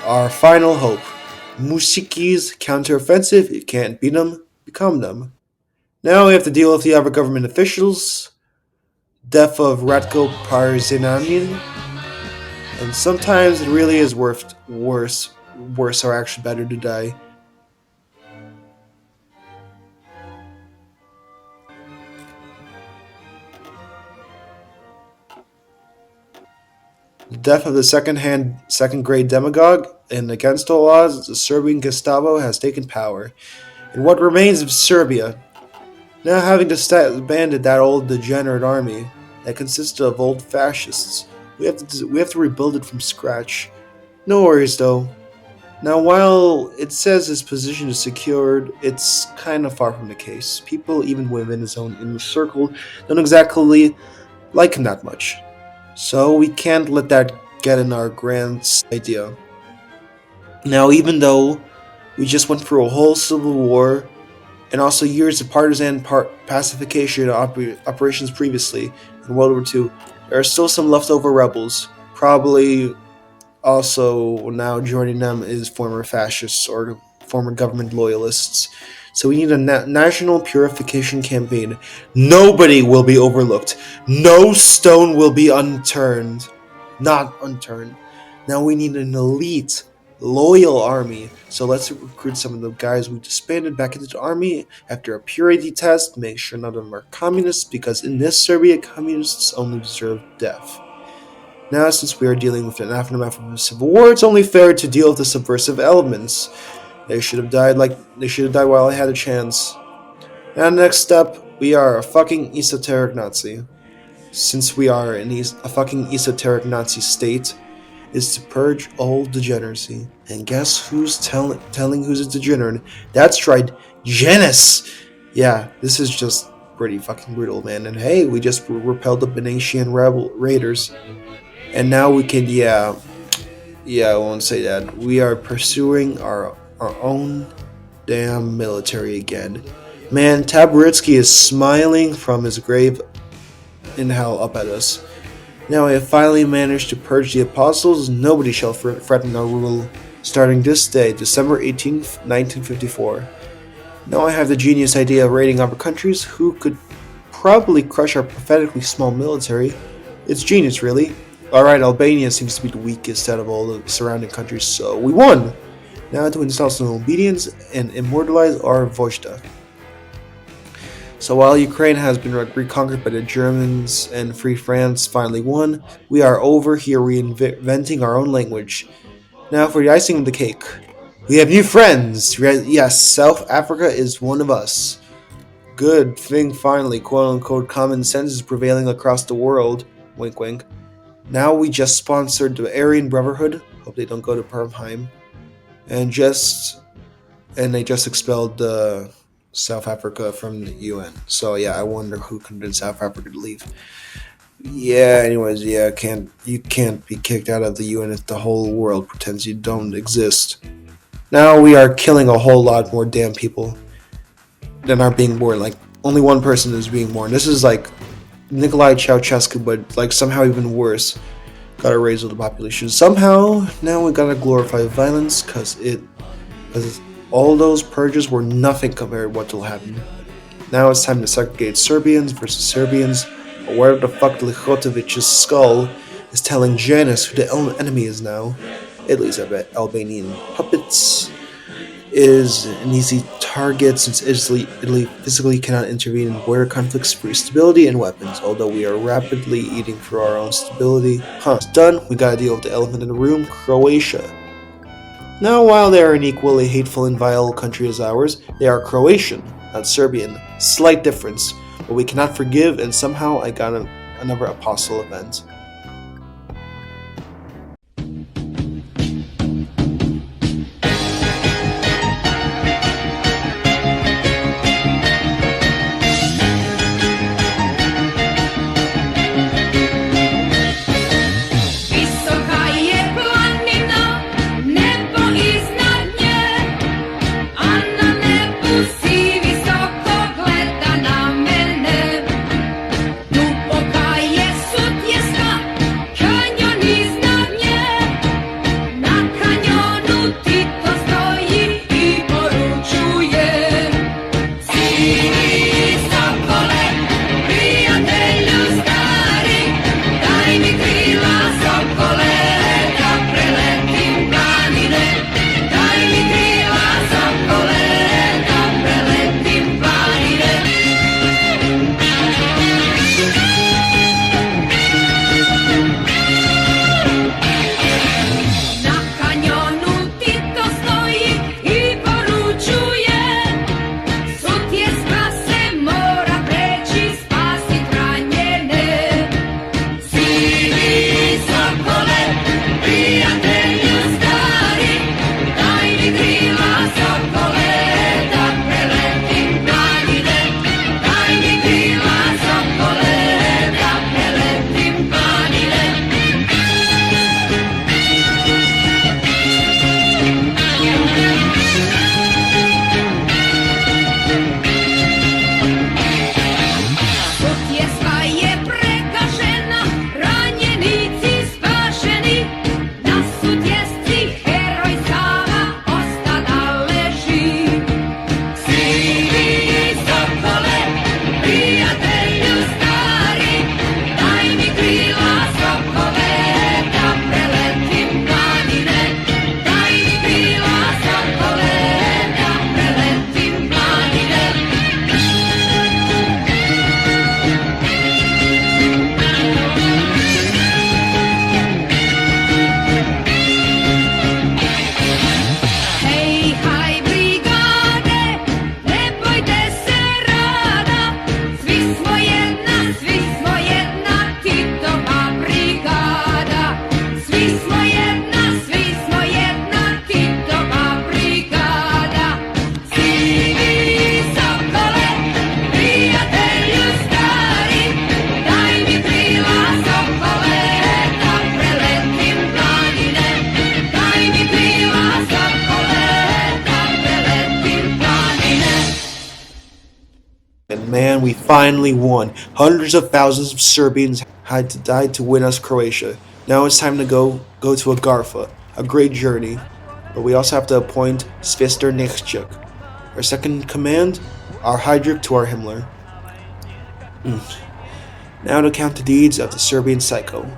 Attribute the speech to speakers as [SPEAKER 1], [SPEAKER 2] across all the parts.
[SPEAKER 1] our final hope. Musiki's counteroffensive, you can't beat them, become them. Now we have to deal with the other government officials, death of Ratko Parzinanian, and sometimes it really is worse or actually better to die. The death of the second-grade demagogue, and against all odds, the Serbian Gestapo has taken power. In what remains of Serbia, now having abandoned that old degenerate army that consisted of old fascists, we have to rebuild it from scratch. No worries though. Now, while it says his position is secured, it's kind of far from the case. People, even within his own inner circle, don't exactly like him that much. So we can't let that get in our grand idea. Now, even though we just went through a whole civil war and also years of partisan pacification operations previously in World War II, there are still some leftover rebels. Probably also now joining them is former fascists or former government loyalists. So we need a national purification campaign. Nobody will be overlooked. No stone will be unturned. Not unturned. Now we need an elite, loyal army. So let's recruit some of the guys we disbanded back into the army after a purity test. Make sure none of them are communists, because in this Serbia, communists only deserve death. Now, since we are dealing with an aftermath of a civil war, it's only fair to deal with the subversive elements. They should have died while I had a chance. Now, next step, we are a fucking esoteric Nazi. Since we are in a fucking esoteric Nazi state, is to purge all degeneracy. And guess who's telling who's a degenerate? That's right, Janic! Yeah, this is just pretty fucking brutal, man. And hey, we just repelled the Benatian raiders. And now we can, yeah, I won't say that. We are pursuing our own damn military again. Man, Tabaritsky is smiling from his grave in hell up at us. Now we have finally managed to purge the apostles. Nobody shall threaten our rule. Starting this day, December 18th, 1954. Now I have the genius idea of raiding other countries who could probably crush our pathetically small military. It's genius, really. Alright, Albania seems to be the weakest out of all the surrounding countries, so we won! Now to install some obedience and immortalize our Vojta. So while Ukraine has been reconquered by the Germans and Free France finally won, we are over here reinventing our own language. Now for the icing of the cake. We have new friends! Yes, South Africa is one of us. Good thing finally, quote-unquote, common sense is prevailing across the world. Wink wink. Now we just sponsored the Aryan Brotherhood. Hope they don't go to Permheim. And they just expelled South Africa from the UN. So yeah, I wonder who convinced South Africa to leave. Yeah, anyways, yeah, you can't be kicked out of the UN if the whole world pretends you don't exist. Now we are killing a whole lot more damn people than are being born. Like, only one person is being born. This is like Nicolae Ceausescu, but like somehow even worse. Gotta raise the population. Somehow, now we gotta glorify violence, because all those purges were nothing compared to what will happen. Now it's time to segregate Serbians versus Serbians, or where the fuck Lihotovic's skull is telling Janic who the enemy is now. Italy's Albanian puppets is an easy target since Italy physically cannot intervene in border conflicts for stability and weapons, although we are rapidly eating for our own stability. It's done, we gotta deal with the elephant in the room, Croatia. Now, while they are an equally hateful and vile country as ours, they are Croatian, not Serbian. Slight difference, but we cannot forgive, and somehow I got another apostle event.
[SPEAKER 2] Jest
[SPEAKER 1] Man, we finally won. Hundreds of thousands of Serbians had to die to win us Croatia. Now it's time to go to Agartha, a great journey. But we also have to appoint Svister Nichchuk, our second command, our Heydrich to our Himmler. Now to count the deeds of the Serbian psycho.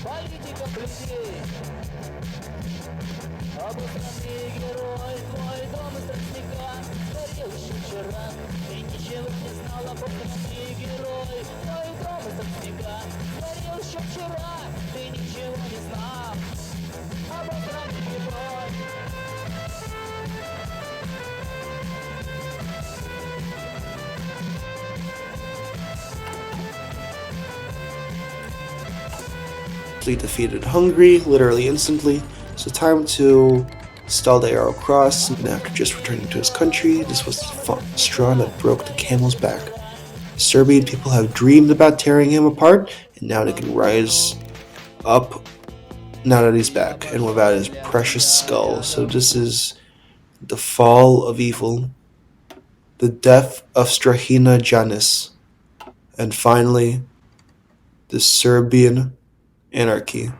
[SPEAKER 2] Политика людей. Обосранный герой, твой дом из тростника горел еще вчера. Ты ничего не знал, обосранный герой, твой дом из тростника горел еще вчера. Ты ничего не знал, обосранный герой.
[SPEAKER 1] Defeated Hungary, literally instantly. So time to install the Arrow Cross, and after just returning to his country, this was the straw that broke the camel's back. The Serbian people have dreamed about tearing him apart, and now they can rise up now that he's back, and without his precious skull. So this is the fall of evil, the death of Strahina Janis, and finally, the Serbian anarchy.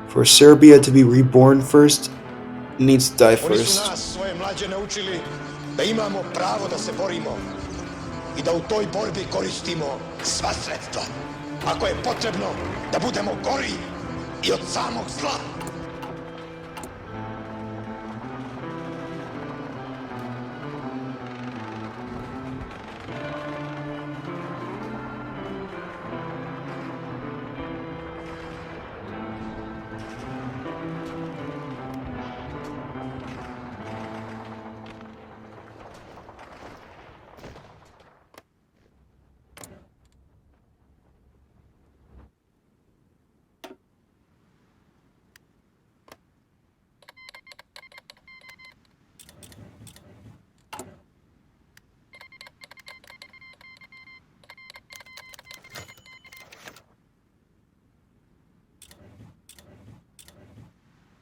[SPEAKER 1] For Serbia to be reborn first, it needs to die
[SPEAKER 3] Oni su
[SPEAKER 1] first.
[SPEAKER 3] nas, svoje mlađe, naučili da imamo pravo da se borimo i da u toj borbi koristimo sva sredstva. Ako je potrebno da budemo gori i od samog zla.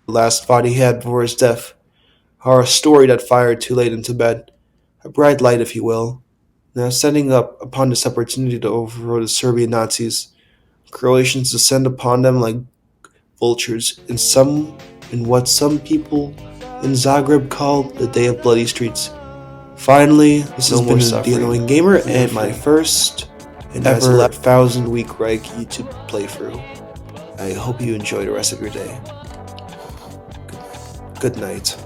[SPEAKER 1] Last thought he had before his death, or a story that fired too late into bed, a bright light, if you will. Now setting up upon this opportunity to overthrow the Serbian Nazis, Croatians descend upon them like vultures in what some people in Zagreb call the Day of Bloody Streets. Finally, this has been the Annoying Gamer and my first and ever 1,000-week Reich YouTube playthrough. I hope you enjoy the rest of your day. Good night.